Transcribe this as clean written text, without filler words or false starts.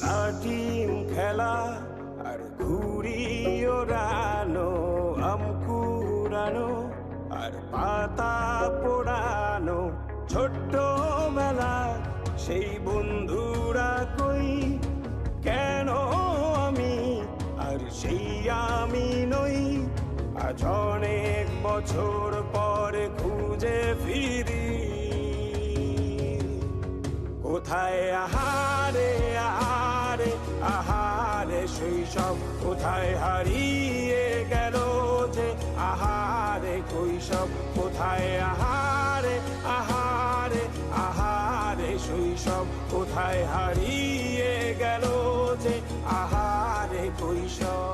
লাটিম খেলা আর ঘুড়ি ওড়ানো, আম কুড়ানো আর পাতা পোড়ানো, ছোট্টবেলা সেই বন্ধুরা কই, কেন আমি আর সেই আমি নই। আজ অনেক বছর পরে খুঁজে ফিরি, কোথায় আহারে আহারে আহারে শৈশব, কোথায় হারিয়ে গেল যে আহারে কৈশব, কোথায় আহারে আহারে আহারে শৈশব, কোথায় হারিয়ে গেল যে আহারে কৈশব।